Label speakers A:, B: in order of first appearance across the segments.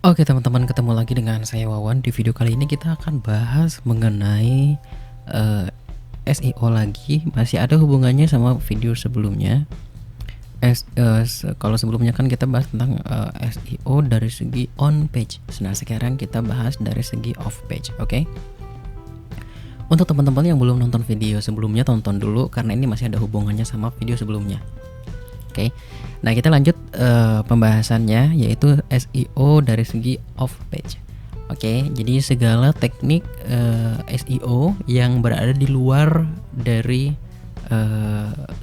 A: Oke teman-teman, ketemu lagi dengan saya Wawan. Di video kali ini kita akan bahas mengenai SEO lagi. Masih ada hubungannya sama video sebelumnya. Kalau sebelumnya kan kita bahas tentang SEO dari segi on page. Nah sekarang kita bahas dari segi off page. Oke. Untuk teman-teman yang belum nonton video sebelumnya, tonton dulu karena ini masih ada hubungannya sama video sebelumnya. Oke. Nah, kita lanjut pembahasannya, yaitu SEO dari segi off page. Oke, jadi segala teknik SEO yang berada di luar dari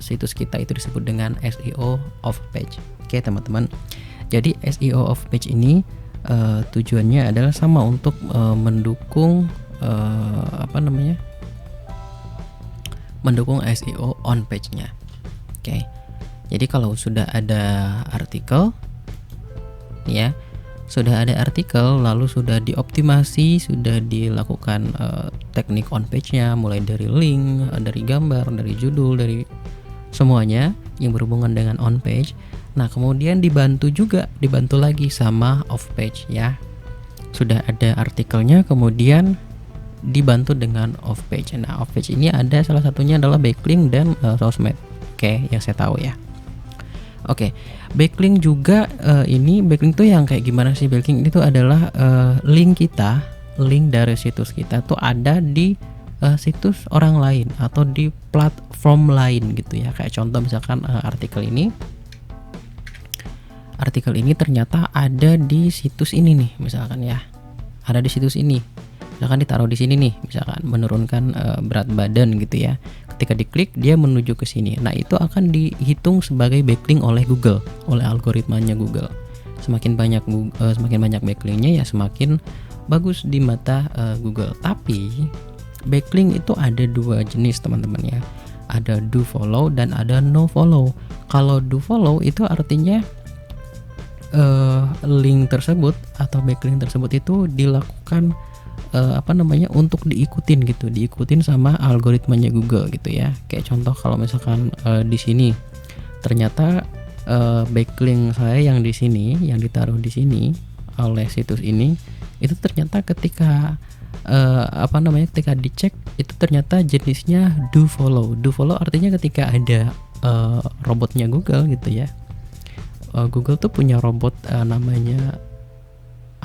A: situs kita itu disebut dengan SEO off page. Oke, teman-teman. Jadi SEO off page ini tujuannya adalah sama untuk mendukung mendukung SEO on page-nya. Oke. Jadi kalau sudah ada artikel lalu sudah dioptimasi, sudah dilakukan teknik on page-nya, mulai dari link, dari gambar, dari judul, dari semuanya yang berhubungan dengan on page. Nah, kemudian dibantu lagi sama off page ya. Sudah ada artikelnya, kemudian dibantu dengan off page. Nah, off page ini ada salah satunya adalah backlink dan sosmed. Oke, yang saya tahu ya. Oke, backlink juga backlink tuh yang kayak gimana sih? Backlink itu adalah link dari situs kita tuh ada di situs orang lain atau di platform lain gitu ya. Kayak contoh misalkan artikel ini ternyata ada di situs ini nih, misalkan ya. Ada di situs ini. Misalkan ditaruh di sini nih, misalkan menurunkan berat badan gitu ya. Ketika diklik dia menuju ke sini. Nah, itu akan dihitung sebagai backlink oleh Google, oleh algoritmanya Google. Semakin banyak backlinknya ya semakin bagus di mata Google. Tapi backlink itu ada dua jenis, teman-teman ya. Ada do follow dan ada no follow. Kalau do follow itu artinya link tersebut atau backlink tersebut itu dilakukan untuk diikutin sama algoritmanya Google gitu ya. Kayak contoh kalau misalkan di sini ternyata backlink saya yang di sini, yang ditaruh di sini oleh situs ini, itu ternyata ketika ketika dicek itu ternyata jenisnya do follow. Do follow artinya ketika ada robotnya Google gitu ya. Google tuh punya robot namanya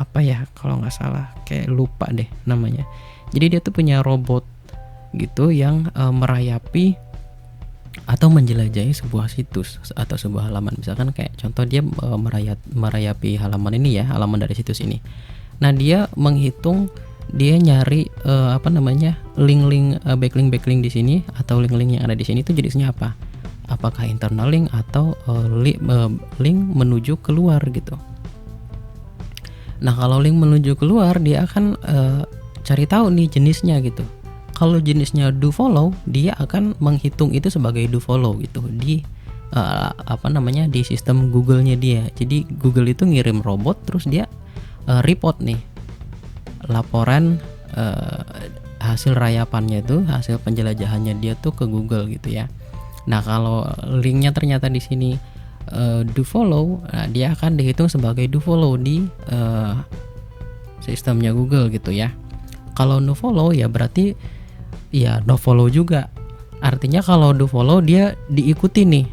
A: apa ya, kalau nggak salah, kayak lupa deh namanya. Jadi dia tuh punya robot gitu yang merayapi atau menjelajahi sebuah situs atau sebuah halaman. Misalkan kayak contoh dia merayapi halaman ini ya, halaman dari situs ini. Nah, dia menghitung, dia nyari link-link backlink di sini atau link-link yang ada di sini itu jenisnya apa? Apakah internal link atau link menuju keluar gitu. Nah, kalau link menuju keluar dia akan cari tahu nih jenisnya gitu. Kalau jenisnya do follow, dia akan menghitung itu sebagai do follow gitu di di sistem Google-nya dia. Jadi Google itu ngirim robot, terus dia report nih laporan hasil rayapannya tuh, hasil penjelajahannya dia tuh ke Google gitu ya. Nah, kalau linknya ternyata di sini do follow, dia akan dihitung sebagai do follow di sistemnya Google gitu ya. Kalau no follow ya berarti ya no follow juga. Artinya kalau do follow dia diikuti nih,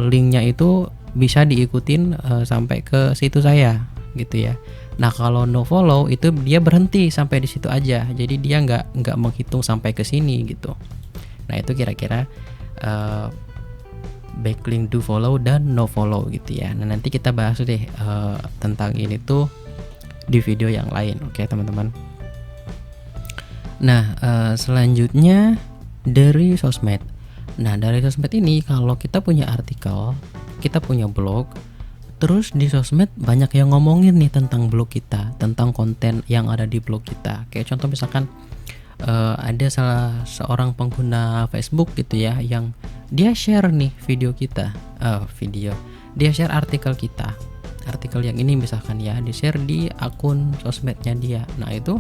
A: linknya itu bisa diikutin sampai ke situ saya gitu ya. Nah, kalau no follow itu dia berhenti sampai di situ aja. Jadi dia nggak menghitung sampai ke sini gitu. Nah, itu kira-kira backlink do follow dan no follow gitu ya. Nah, nanti kita bahas deh tentang ini tuh di video yang lain. Oke, teman-teman. Nah, selanjutnya dari sosmed. Nah, dari sosmed ini kalau kita punya artikel, kita punya blog, terus di sosmed banyak yang ngomongin nih tentang blog kita, tentang konten yang ada di blog kita. Kayak contoh misalkan ada salah seorang pengguna Facebook gitu ya, yang dia share nih dia share artikel kita, artikel yang ini misalkan ya, di share di akun sosmednya dia. Nah, itu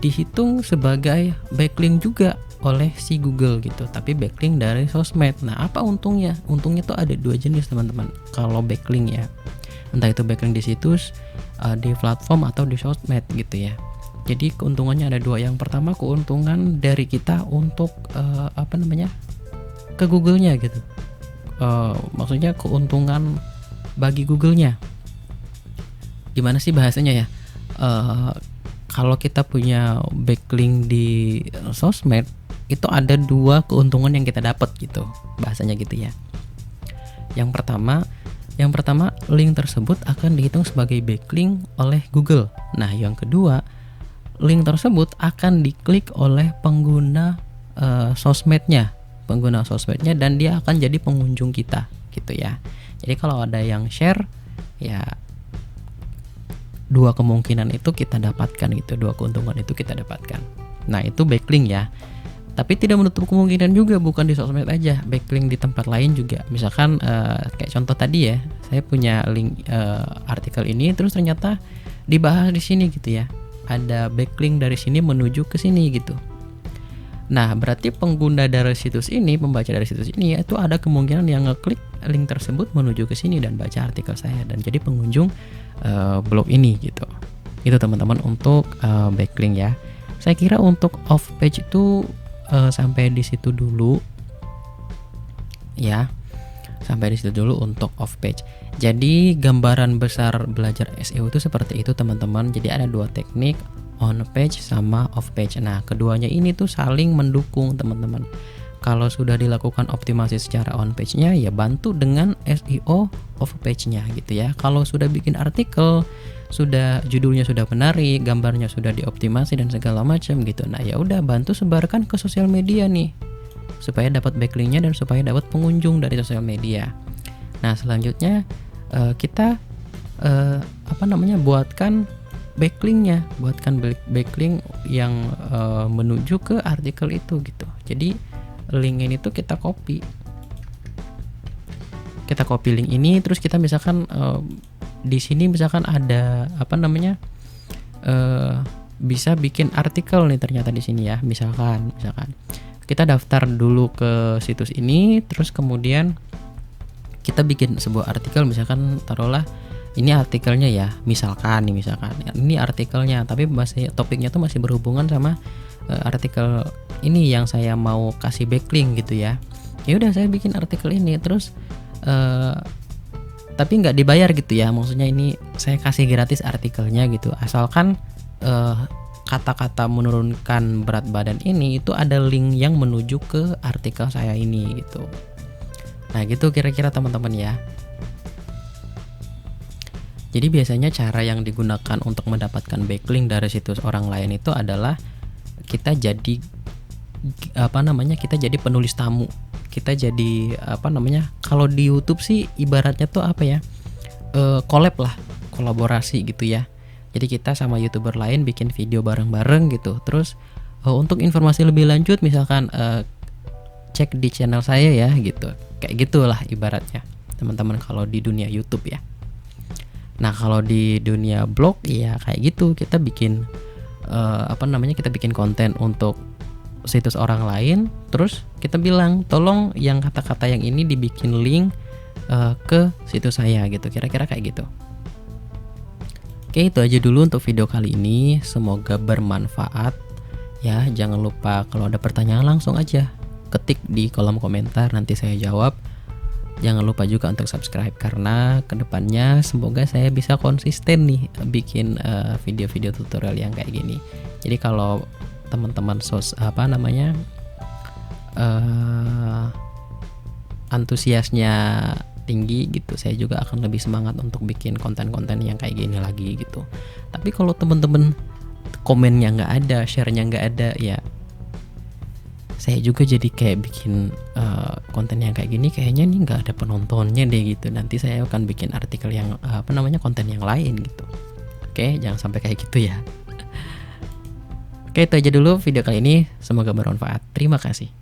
A: dihitung sebagai backlink juga oleh si Google gitu, tapi backlink dari sosmed. Nah, apa untungnya? Untungnya tuh ada dua jenis, teman-teman, kalau backlink ya. entah itu backlink di situs, di platform atau di sosmed gitu ya. Jadi keuntungannya ada dua. Yang pertama keuntungan dari kita untuk ke Google-nya gitu. Maksudnya keuntungan bagi Google-nya. Gimana sih bahasanya ya? Kalau kita punya backlink di sosmed itu ada dua keuntungan yang kita dapat gitu, bahasanya gitu ya. Yang pertama link tersebut akan dihitung sebagai backlink oleh Google. Nah, yang kedua, link tersebut akan diklik oleh pengguna sosmednya dan dia akan jadi pengunjung kita gitu ya. Jadi kalau ada yang share ya, dua kemungkinan itu kita dapatkan gitu, dua keuntungan itu kita dapatkan. Nah, itu backlink ya. Tapi tidak menutup kemungkinan juga bukan di sosmed aja, backlink di tempat lain juga. Misalkan kayak contoh tadi ya, saya punya link artikel ini terus ternyata dibahas di sini gitu ya. Ada backlink dari sini menuju ke sini gitu. Nah, berarti pengguna dari situs ini, pembaca dari situs ini itu ada kemungkinan yang ngeklik link tersebut menuju ke sini dan baca artikel saya dan jadi pengunjung blog ini gitu. Itu teman-teman untuk backlink ya. Saya kira untuk off page itu sampai di situ dulu ya. Sampai di situ dulu untuk off page. Jadi gambaran besar belajar SEO itu seperti itu teman-teman. Jadi ada dua teknik, on page sama off page. Nah, keduanya ini tuh saling mendukung teman-teman. Kalau sudah dilakukan optimasi secara on page-nya ya bantu dengan SEO off page-nya gitu ya. Kalau sudah bikin artikel, sudah judulnya sudah menarik, gambarnya sudah dioptimasi dan segala macam gitu. Nah, ya udah bantu sebarkan ke sosial media nih supaya dapat backlink-nya dan supaya dapat pengunjung dari sosial media. Nah, selanjutnya kita buatkan backlink-nya, backlink yang menuju ke artikel itu gitu. Jadi link ini tuh kita copy link ini, terus kita misalkan di sini misalkan ada bisa bikin artikel nih ternyata di sini ya. Misalkan kita daftar dulu ke situs ini, terus kemudian kita bikin sebuah artikel, misalkan taruhlah ini artikelnya ya, misalkan ini artikelnya, tapi masih topiknya tuh masih berhubungan sama artikel ini yang saya mau kasih backlink gitu ya. Ya udah saya bikin artikel ini terus tapi nggak dibayar gitu ya, maksudnya ini saya kasih gratis artikelnya gitu, asalkan kata-kata menurunkan berat badan ini itu ada link yang menuju ke artikel saya ini gitu. Nah gitu kira-kira teman-teman ya. Jadi biasanya cara yang digunakan untuk mendapatkan backlink dari situs orang lain itu adalah kita jadi kita jadi penulis tamu. Kita jadi kalau di YouTube sih ibaratnya tuh kolaborasi gitu ya. Jadi kita sama YouTuber lain bikin video bareng-bareng gitu. Terus untuk informasi lebih lanjut misalkan cek di channel saya ya gitu. Kayak gitulah ibaratnya teman-teman kalau di dunia YouTube ya. Nah, kalau di dunia blog ya kayak gitu, kita bikin kita bikin konten untuk situs orang lain, terus kita bilang tolong yang kata-kata yang ini dibikin link ke situs saya gitu. Kira-kira kayak gitu. Oke, itu aja dulu untuk video kali ini. Semoga bermanfaat ya. Jangan lupa kalau ada pertanyaan langsung aja ketik di kolom komentar, nanti saya jawab. Jangan lupa juga untuk subscribe karena kedepannya semoga saya bisa konsisten nih bikin video-video tutorial yang kayak gini. Jadi kalau teman-teman antusiasnya tinggi gitu, saya juga akan lebih semangat untuk bikin konten-konten yang kayak gini lagi gitu. Tapi kalau teman-teman komennya nggak ada, share-nya nggak ada, ya saya juga jadi kayak bikin konten yang kayak gini kayaknya nih nggak ada penontonnya deh gitu. Nanti saya akan bikin artikel yang konten yang lain gitu. Oke, jangan sampai kayak gitu ya. Oke, itu aja dulu video kali ini. Semoga bermanfaat. Terima kasih.